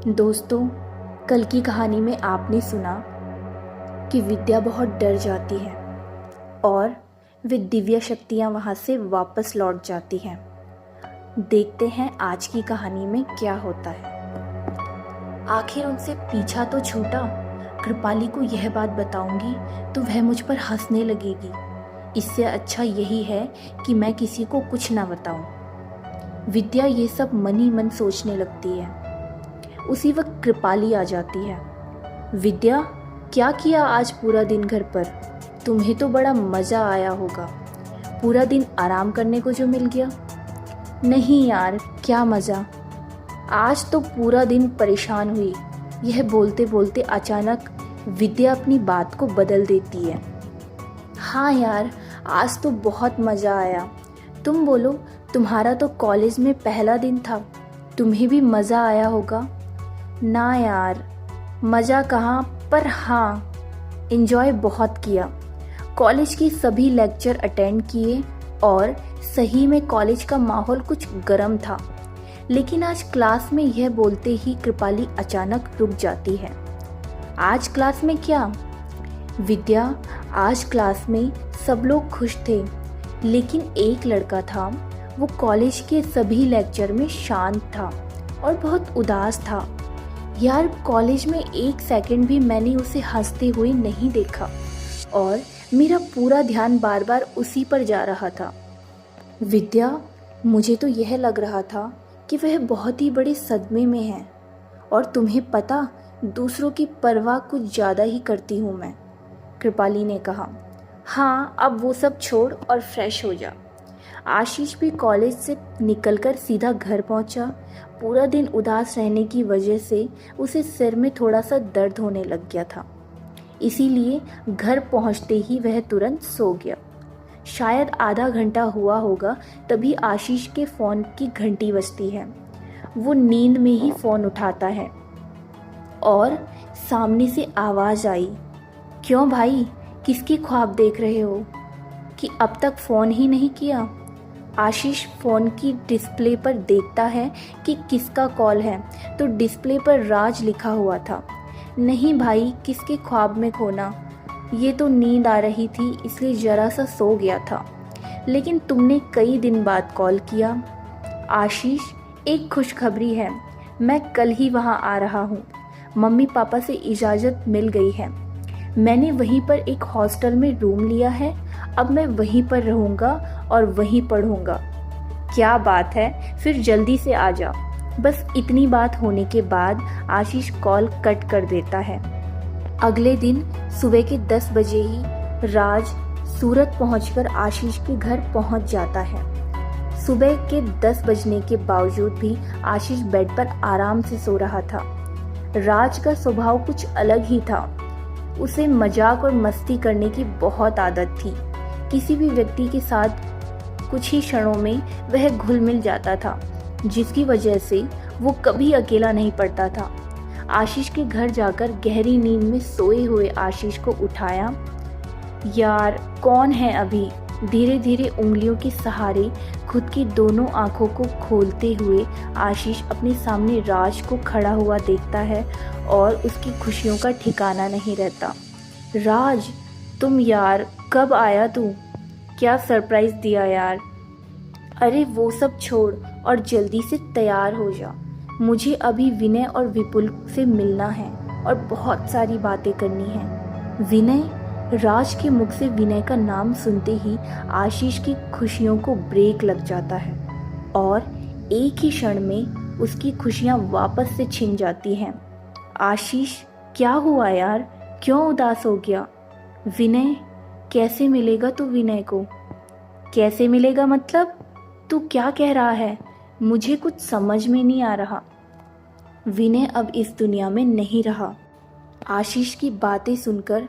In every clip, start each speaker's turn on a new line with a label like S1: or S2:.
S1: दोस्तों, कल की कहानी में आपने सुना कि विद्या बहुत डर जाती है और वे दिव्य शक्तियाँ वहाँ से वापस लौट जाती हैं। देखते हैं आज की कहानी में क्या होता है। आखिर उनसे पीछा तो छूटा। कृपाली को यह बात बताऊंगी तो वह मुझ पर हंसने लगेगी। इससे अच्छा यही है कि मैं किसी को कुछ ना बताऊं। विद्या ये सब मन ही मन सोचने लगती है। उसी वक्त कृपाली आ जाती है। विद्या, क्या किया आज पूरा दिन घर पर? तुम्हें तो बड़ा मज़ा आया होगा। पूरा दिन आराम करने को जो मिल गया। नहीं यार, क्या मज़ा। आज तो पूरा दिन परेशान हुई। यह बोलते बोलते अचानक विद्या अपनी बात को बदल देती है। हाँ यार, आज तो बहुत मज़ा आया। तुम बोलो, तुम्हारा तो कॉलेज में पहला दिन था। तुम्हें भी मज़ा आया होगा। ना यार, मज़ा कहाँ, पर हाँ, एंजॉय बहुत किया। कॉलेज की सभी लेक्चर अटेंड किए और सही में कॉलेज का माहौल कुछ गर्म था। लेकिन आज क्लास में यह बोलते ही कृपाली अचानक रुक जाती है। आज क्लास में क्या? विद्या, आज क्लास में सब लोग खुश थे, लेकिन एक लड़का था। वो कॉलेज के सभी लेक्चर में शांत था और बहुत उदास था। यार, कॉलेज में एक सेकंड भी मैंने उसे हंसते हुए नहीं देखा और मेरा पूरा ध्यान बार बार उसी पर जा रहा था। विद्या, मुझे तो यह लग रहा था कि वह बहुत ही बड़े सदमे में है और तुम्हें पता, दूसरों की परवाह कुछ ज़्यादा ही करती हूँ मैं, कृपाली ने कहा। हाँ, अब वो सब छोड़ और फ्रेश हो जा। आशीष भी कॉलेज से निकलकर सीधा घर पहुंचा। पूरा दिन उदास रहने की वजह से उसे सिर में थोड़ा सा दर्द होने लग गया था। इसीलिए घर पहुंचते ही वह तुरंत सो गया। शायद आधा घंटा हुआ होगा, तभी आशीष के फ़ोन की घंटी बजती है। वो नींद में ही फ़ोन उठाता है और सामने से आवाज़ आई, क्यों भाई, किसके ख्वाब देख रहे हो कि अब तक फ़ोन ही नहीं किया? आशीष फ़ोन की डिस्प्ले पर देखता है कि किसका कॉल है, तो डिस्प्ले पर राज लिखा हुआ था। नहीं भाई, किसके ख्वाब में खोना, ये तो नींद आ रही थी इसलिए ज़रा सा सो गया था। लेकिन तुमने कई दिन बाद कॉल किया। आशीष, एक खुशखबरी है, मैं कल ही वहाँ आ रहा हूँ। मम्मी पापा से इजाज़त मिल गई है। मैंने वहीं पर एक हॉस्टल में रूम लिया है। अब मैं वहीं पर रहूँगा और वहीं पढ़ूँगा। क्या बात है, फिर जल्दी से आ जा। बस इतनी बात होने के बाद आशीष कॉल कट कर देता है। अगले दिन सुबह के 10 बजे ही राज सूरत पहुंचकर आशीष के घर पहुंच जाता है। सुबह के 10 बजने के बावजूद भी आशीष बेड पर आराम से सो रहा था। राज का स्वभाव कुछ अलग ही था। उसे मजाक और मस्ती करने की बहुत आदत थी। किसी भी व्यक्ति के साथ कुछ ही क्षणों में वह घुल मिल जाता था, जिसकी वजह से वो कभी अकेला नहीं पड़ता था। आशीष के घर जाकर गहरी नींद में सोए हुए आशीष को उठाया। यार, कौन है अभी? धीरे धीरे उंगलियों के सहारे खुद की दोनों आंखों को खोलते हुए आशीष अपने सामने राज को खड़ा हुआ देखता है और उसकी खुशियों का ठिकाना नहीं रहता। राज, तुम यार, कब आया तू? क्या सरप्राइज दिया यार। अरे वो सब छोड़ और जल्दी से तैयार हो जा। मुझे अभी विनय और विपुल से मिलना है और बहुत सारी बातें करनी है। विनय? राज के मुख से विनय का नाम सुनते ही आशीष की खुशियों को ब्रेक लग जाता है और एक ही क्षण में उसकी खुशियां वापस से छिन जाती हैं। आशीष, क्या हुआ यार, क्यों उदास हो गया? विनय? कैसे मिलेगा तू विनय को? कैसे मिलेगा मतलब? तू क्या कह रहा है? मुझे कुछ समझ में नहीं आ रहा। विनय अब इस दुनिया में नहीं रहा। आशीष की बातें सुनकर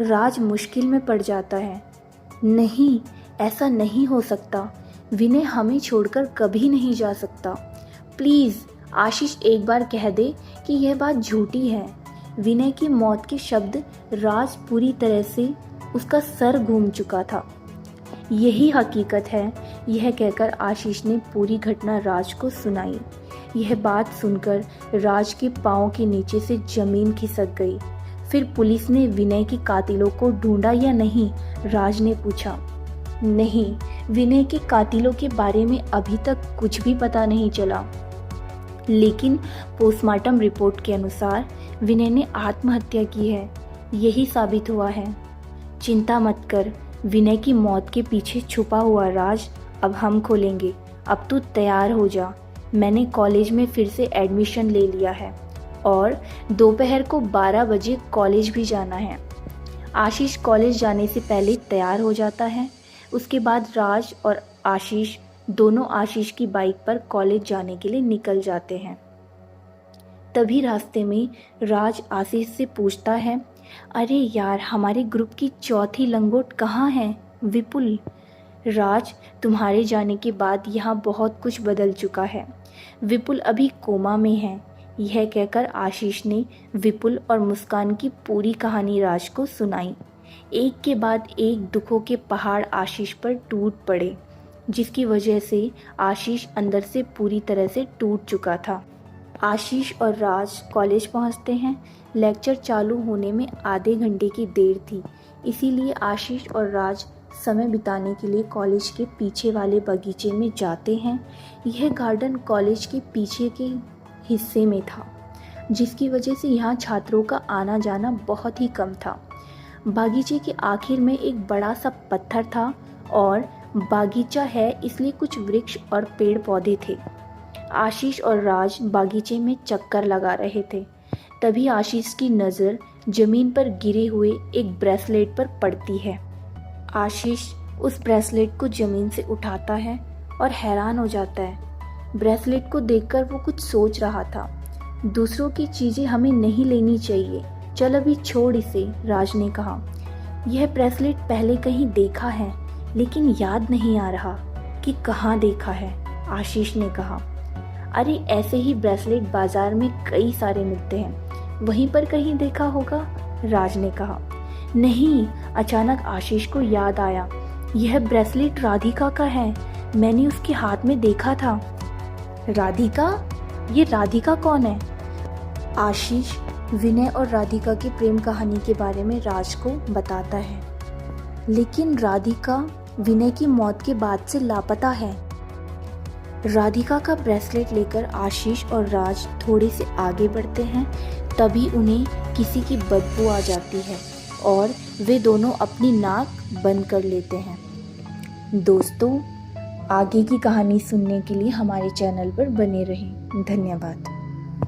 S1: राज मुश्किल में पड़ जाता है। नहीं, ऐसा नहीं हो सकता। विनय हमें छोड़कर कभी नहीं जा सकता। प्लीज़ आशीष, एक बार कह दे कि यह बात झूठी है। विनय की मौत के शब्द राज पूरी तरह से उसका सर घूम चुका था। यही हकीकत है, यह कहकर आशीष ने पूरी घटना राज को सुनाई। यह बात सुनकर राज के पाँव के नीचे से जमीन खिसक गई। फिर पुलिस ने विनय के कातिलों को ढूंढा या नहीं, राज ने पूछा। नहीं, विनय के कातिलों के बारे में अभी तक कुछ भी पता नहीं चला, लेकिन पोस्टमार्टम रिपोर्ट के अनुसार विनय ने आत्महत्या की है, यही साबित हुआ है। चिंता मत कर, विनय की मौत के पीछे छुपा हुआ राज अब हम खोलेंगे। अब तू तैयार हो जा, मैंने कॉलेज में फिर से एडमिशन ले लिया है और दोपहर को 12 बजे कॉलेज भी जाना है। आशीष कॉलेज जाने से पहले तैयार हो जाता है। उसके बाद राज और आशीष दोनों आशीष की बाइक पर कॉलेज जाने के लिए निकल जाते हैं। तभी रास्ते में राज आशीष से पूछता है, अरे यार, हमारे ग्रुप की चौथी लंगोट कहाँ है? विपुल। राज, तुम्हारे जाने के बाद यहाँ बहुत कुछ बदल चुका है। विपुल अभी कोमा में है। यह कहकर आशीष ने विपुल और मुस्कान की पूरी कहानी राज को सुनाई। एक के बाद एक दुखों के पहाड़ आशीष पर टूट पड़े, जिसकी वजह से आशीष अंदर से पूरी तरह से टूट चुका था। आशीष और राज कॉलेज पहुंचते हैं। लेक्चर चालू होने में आधे घंटे की देर थी, इसीलिए आशीष और राज समय बिताने के लिए कॉलेज के पीछे वाले बगीचे में जाते हैं। यह गार्डन कॉलेज के पीछे के हिस्से में था, जिसकी वजह से यहाँ छात्रों का आना जाना बहुत ही कम था। बागीचे के आखिर में एक बड़ा सा पत्थर था और बागीचा है इसलिए कुछ वृक्ष और पेड़ पौधे थे। आशीष और राज बागीचे में चक्कर लगा रहे थे। तभी आशीष की नज़र जमीन पर गिरे हुए एक ब्रेसलेट पर पड़ती है। आशीष उस ब्रेसलेट को जमीन से उठाता है और हैरान हो जाता है। ब्रेसलेट को देखकर वो कुछ सोच रहा था। दूसरों की चीज़ें हमें नहीं लेनी चाहिए, चल अभी छोड़ इसे, राज ने कहा। यह ब्रेसलेट पहले कहीं देखा है, लेकिन याद नहीं आ रहा कि कहाँ देखा है, आशीष ने कहा। अरे ऐसे ही ब्रेसलेट बाजार में कई सारे मिलते हैं, वहीं पर कहीं देखा होगा, राज ने कहा। नहीं, अचानक आशीष को याद आया, यह ब्रेसलेट राधिका का है, मैंने उसके हाथ में देखा था। राधिका? ये राधिका कौन है? आशीष विनय और राधिका की प्रेम कहानी के बारे में राज को बताता है, लेकिन राधिका विनय की मौत के बाद से लापता है। राधिका का ब्रेसलेट लेकर आशीष और राज थोड़े से आगे बढ़ते हैं, तभी उन्हें किसी की बदबू आ जाती है और वे दोनों अपनी नाक बंद कर लेते हैं। दोस्तों, आगे की कहानी सुनने के लिए हमारे चैनल पर बने रहें। धन्यवाद।